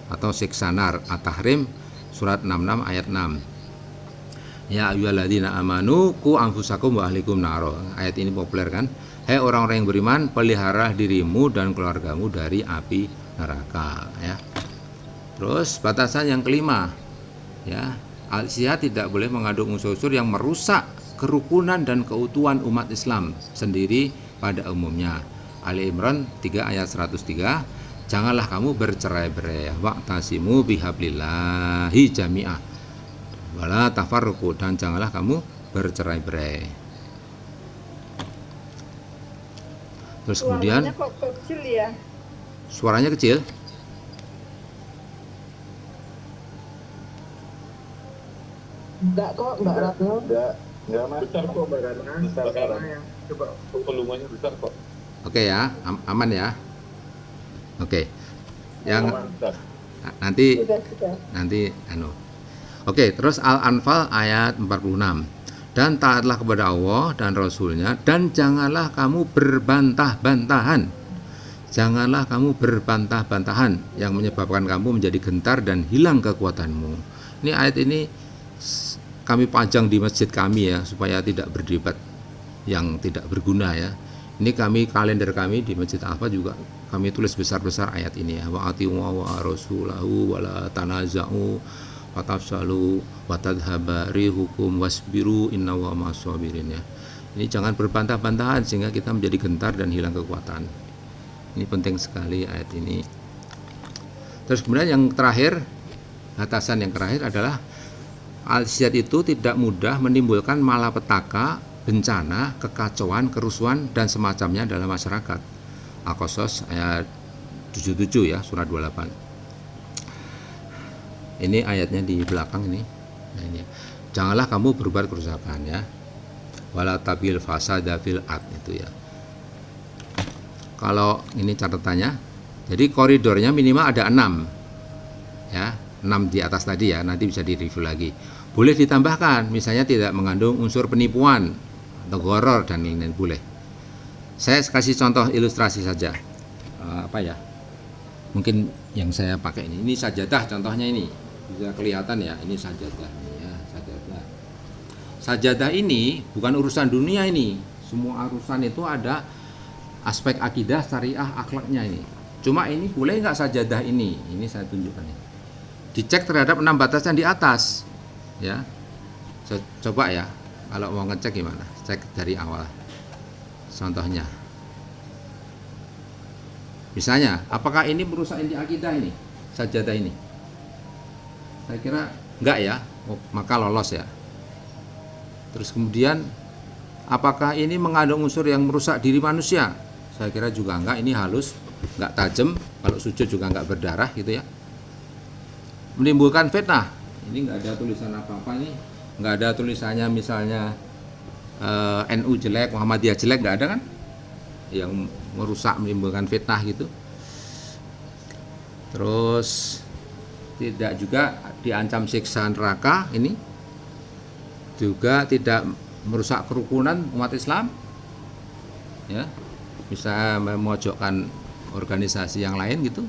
atau siksa nar. At-Tahrim surat 66 ayat 6. Ya ayyuhalladzina amanu qu anfusakum wa ahlikum naro. Ayat ini populer kan? Hei orang-orang yang beriman, pelihara dirimu dan keluargamu dari api neraka ya. Terus batasan yang kelima ya, al-ijtihad tidak boleh mengandung unsur-unsur yang merusak kerukunan dan keutuhan umat Islam sendiri pada umumnya. Ali Imran 3 ayat 103, janganlah kamu bercerai-berai, wa'tasimu bihablillahi jami'ah wala tafarruqu, dan janganlah kamu bercerai-berai. Terus kemudian kok kecil ya? Suaranya kecil. Enggak kok, Mbak Ratno. Enggak mas. Besar kok Mbak Ratna. Besar Karena sekarang. yang coba volumenya besar kok. Oke ya, aman ya. Oke. Yang Besar. nanti Sudah. nanti anu. Oke, terus Al-Anfal ayat 46. Dan taatlah kepada Allah dan Rasulnya, dan janganlah kamu berbantah-bantahan. Janganlah kamu berbantah-bantahan yang menyebabkan kamu menjadi gentar dan hilang kekuatanmu. Ini ayat ini kami pajang di masjid kami ya, supaya tidak berdebat yang tidak berguna ya. Ini kalender kami di Masjid Alfa juga kami tulis besar-besar ayat ini ya. Wa atiu wa rasulahu wa la tanaza'u fatafsalu wa tadhhaba rihukum wasbiru innallaha ma'as-sabirin ya. Ini jangan berbantah-bantahan sehingga kita menjadi gentar dan hilang kekuatan. Ini penting sekali ayat ini. Terus kemudian yang terakhir, batasan yang terakhir adalah al-isyad itu tidak mudah menimbulkan malapetaka, bencana, kekacauan, kerusuhan dan semacamnya dalam masyarakat. Al-Qasas ayat 77 ya, surat 28. Ini ayatnya di belakang ini. Nah, ini. Janganlah kamu berbuat kerusakan ya. Wala tabil fasada fil ard itu ya. Kalau ini catatannya, jadi koridornya minimal ada 6 ya, 6 di atas tadi ya, nanti bisa direview lagi. Boleh ditambahkan, misalnya tidak mengandung unsur penipuan atau gharar dan lain-lain boleh. Saya kasih contoh ilustrasi saja. Apa ya? Mungkin yang saya pakai ini sajadah contohnya ini. Bisa kelihatan ya, ini sajadah ya, sajadah. Sajadah ini bukan urusan dunia ini. Semua urusan itu ada aspek akidah, syariah, akhlaknya ini. Cuma ini boleh nggak sajadah ini? Ini saya tunjukkan ini. Dicek terhadap 6 batasan di atas. Ya, coba ya. Kalau mau ngecek gimana? Cek dari awal. Contohnya. Misalnya, apakah ini merusak inti akidah ini? Sajadah ini? Saya kira enggak ya. Oh, maka lolos ya. Terus kemudian, apakah ini mengandung unsur yang merusak diri manusia? Saya kira juga enggak, ini halus, enggak tajam, kalau sujud juga enggak berdarah gitu ya. Menimbulkan fitnah, ini enggak ada tulisan apa-apa nih, enggak ada tulisannya misalnya NU jelek, Muhammadiyah jelek, enggak ada kan? Yang merusak, menimbulkan fitnah gitu. Terus tidak juga diancam siksa neraka ini, juga tidak merusak kerukunan umat Islam, ya. Bisa memojokkan organisasi yang lain gitu,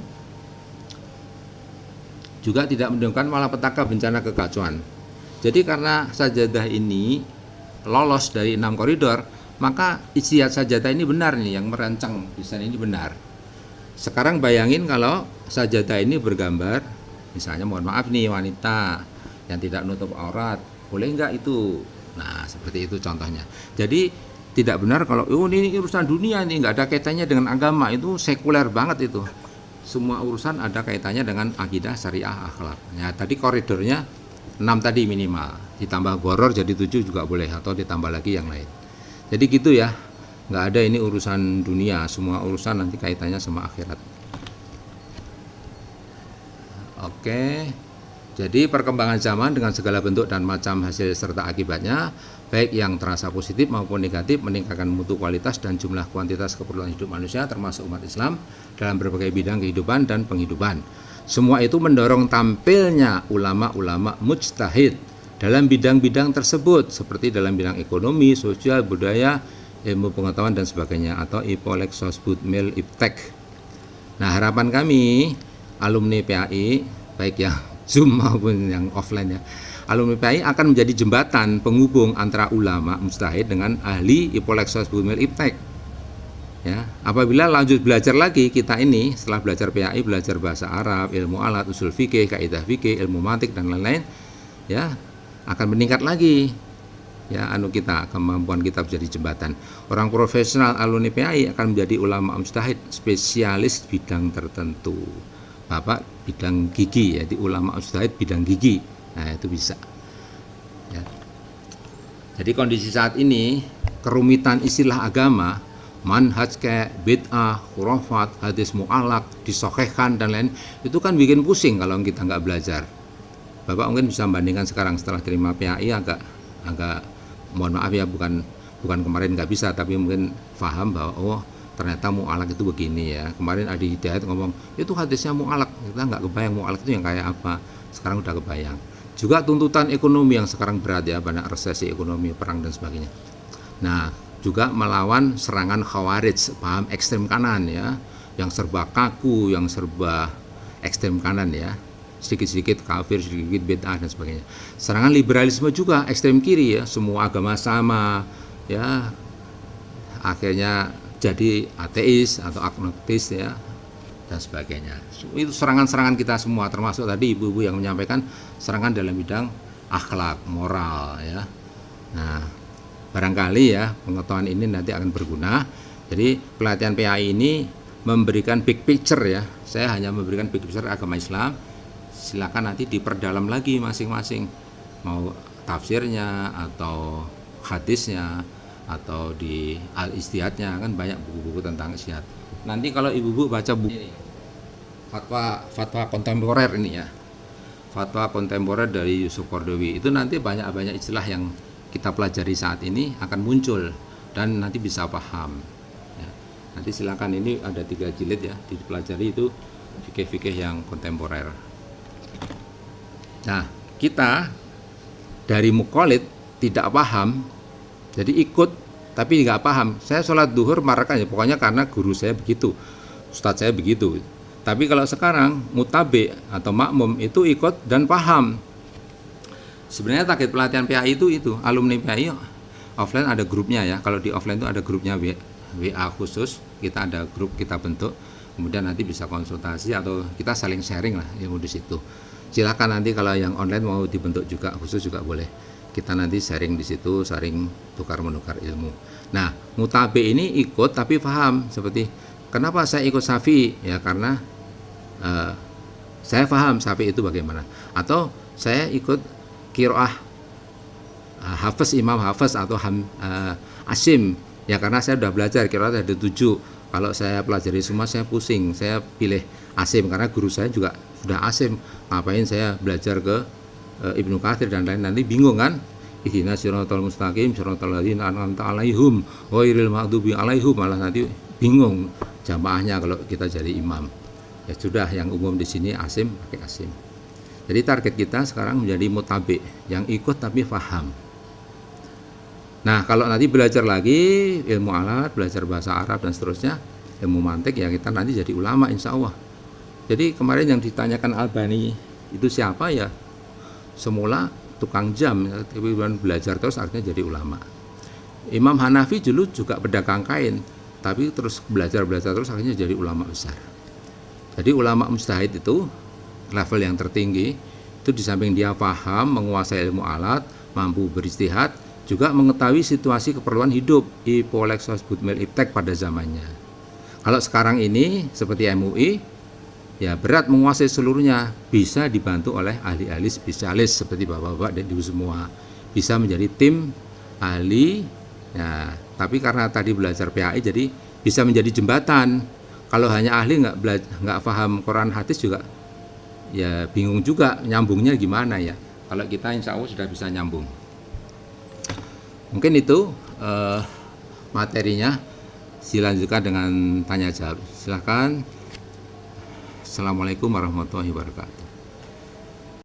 juga tidak menimbulkan malapetaka, bencana, kekacauan. Jadi karena sajadah ini lolos dari 6 koridor, maka ijtihad sajadah ini benar nih, yang merancang desain ini benar. Sekarang bayangin kalau sajadah ini bergambar, misalnya mohon maaf nih wanita yang tidak nutup aurat, boleh nggak itu? Nah seperti itu contohnya. Jadi tidak benar kalau ini urusan dunia ini nggak ada kaitannya dengan agama, itu sekuler banget itu. Semua urusan ada kaitannya dengan akidah, syariah, akhlak. Ya tadi koridornya 6 tadi minimal, ditambah gharar jadi 7 juga boleh, atau ditambah lagi yang lain. Jadi gitu ya, nggak ada ini urusan dunia, semua urusan nanti kaitannya sama akhirat. Oke. Jadi perkembangan zaman dengan segala bentuk dan macam hasil serta akibatnya, baik yang terasa positif maupun negatif, meningkatkan mutu kualitas dan jumlah kuantitas keperluan hidup manusia termasuk umat Islam dalam berbagai bidang kehidupan dan penghidupan. Semua itu mendorong tampilnya ulama-ulama mujtahid dalam bidang-bidang tersebut, seperti dalam bidang ekonomi, sosial, budaya, ilmu pengetahuan dan sebagainya, atau Ipolek, Sosbud, Mil, Iptek. Nah harapan kami alumni PAI, baik yang Zoom maupun yang offline ya, alumni PAI akan menjadi jembatan penghubung antara ulama mujtahid dengan ahli Ipolek, Sosbud, Mil, Iptek. Ya, apabila lanjut belajar lagi kita ini setelah belajar PAI, belajar bahasa Arab, ilmu alat, usul fikih, kaidah fikih, ilmu mantik dan lain-lain, ya akan meningkat lagi. Ya, kita kemampuan kita menjadi jembatan. Orang profesional alumni PAI akan menjadi ulama mujtahid spesialis bidang tertentu. Bapak bidang gigi, ya di ulama mujtahid bidang gigi. Nah, itu bisa. Ya. Jadi kondisi saat ini kerumitan istilah agama manhaj kayak bid'ah, khurafat, hadis mu'alak, disokehkan dan lain, itu kan bikin pusing kalau kita nggak belajar. Bapak mungkin bisa bandingkan sekarang setelah terima PAI agak mohon maaf ya, bukan kemarin nggak bisa, tapi mungkin paham bahwa oh ternyata mu'alak itu begini ya. Kemarin Adi Hidayat ngomong itu hadisnya mu'alak, kita nggak kebayang mu'alak itu yang kayak apa, sekarang udah kebayang. Juga tuntutan ekonomi yang sekarang berat ya, banyak resesi ekonomi, perang dan sebagainya. Nah, juga melawan serangan khawarij, paham ekstrem kanan ya, yang serba kaku, yang serba ekstrem kanan ya, sedikit-sedikit kafir, sedikit bid'ah dan sebagainya. Serangan liberalisme juga ekstrem kiri ya, semua agama sama ya, akhirnya jadi ateis atau agnostis ya dan sebagainya. Itu serangan-serangan kita semua, termasuk tadi ibu-ibu yang menyampaikan serangan dalam bidang akhlak, moral ya. Nah, barangkali ya pengetahuan ini nanti akan berguna. Jadi pelatihan PAI ini memberikan big picture ya. Saya hanya memberikan big picture agama Islam. Silakan nanti diperdalam lagi masing-masing, mau tafsirnya atau hadisnya atau di al-istihadnya, kan banyak buku-buku tentang istihad. Nanti kalau ibu-ibu baca buku ini, fatwa kontemporer ini ya, fatwa kontemporer dari Yusuf Qaradawi, itu nanti banyak istilah yang kita pelajari saat ini akan muncul dan nanti bisa paham ya. Nanti silakan, ini ada 3 jilid ya, dipelajari itu fikih-fikih yang kontemporer. Nah, kita dari mukallid tidak paham, jadi ikut tapi nggak paham. Saya sholat duhur marahkan ya, pokoknya karena guru saya begitu, ustadz saya begitu. Tapi kalau sekarang mutabe atau makmum itu ikut dan paham. Sebenarnya target pelatihan PAI itu alumni PAI offline ada grupnya ya. Kalau di offline itu ada grupnya WA khusus, kita ada grup kita bentuk. Kemudian nanti bisa konsultasi atau kita saling sharing lah ilmu di situ. Silakan nanti kalau yang online mau dibentuk juga khusus juga boleh. Kita nanti sharing di situ, sharing tukar-menukar ilmu. Nah, mutabe ini ikut tapi paham, seperti kenapa saya ikut Syafi'i ya, karena saya paham Syafi'i itu bagaimana. Atau saya ikut qiraah Hafiz, Imam Hafiz atau Asim ya, karena saya sudah belajar qiraat ada 7. Kalau saya pelajari semua saya pusing, saya pilih Asim karena guru saya juga sudah Asim. Ngapain saya belajar ke Ibnu Katsir dan lain, nanti bingung kan. Ihdinas siratal mustaqim siratal ladzina an'amta 'alaihim ghairil maghdubi 'alaihim, malah nanti bingung jamaahnya kalau kita jadi imam. Ya sudah, yang umum di sini Asim, pakai Asim. Jadi target kita sekarang menjadi mutabe, yang ikut tapi paham. Nah, kalau nanti belajar lagi ilmu alat, belajar bahasa Arab dan seterusnya, ilmu mantik, ya kita nanti jadi ulama insya Allah. Jadi kemarin yang ditanyakan Albani itu siapa ya? Semula tukang jam, tapi belajar terus akhirnya jadi ulama. Imam Hanafi dulu juga pedagang kain, tapi terus belajar terus akhirnya jadi ulama besar. Jadi ulama mujtahid itu level yang tertinggi, itu di samping dia paham, menguasai ilmu alat, mampu beristihad, juga mengetahui situasi keperluan hidup, Ipolexos Butmil Iptek pada zamannya. Kalau sekarang ini seperti MUI, ya berat menguasai seluruhnya, bisa dibantu oleh ahli-ahli spesialis seperti bapak-bapak dan ibu semua, bisa menjadi tim ahli ya. Tapi karena tadi belajar PAI jadi bisa menjadi jembatan. Kalau hanya ahli nggak paham Quran hadis juga ya bingung juga nyambungnya gimana ya. Kalau kita insya Allah sudah bisa nyambung. Mungkin itu materinya. Dilanjutkan dengan tanya jawab, silakan. Assalamualaikum warahmatullahi wabarakatuh.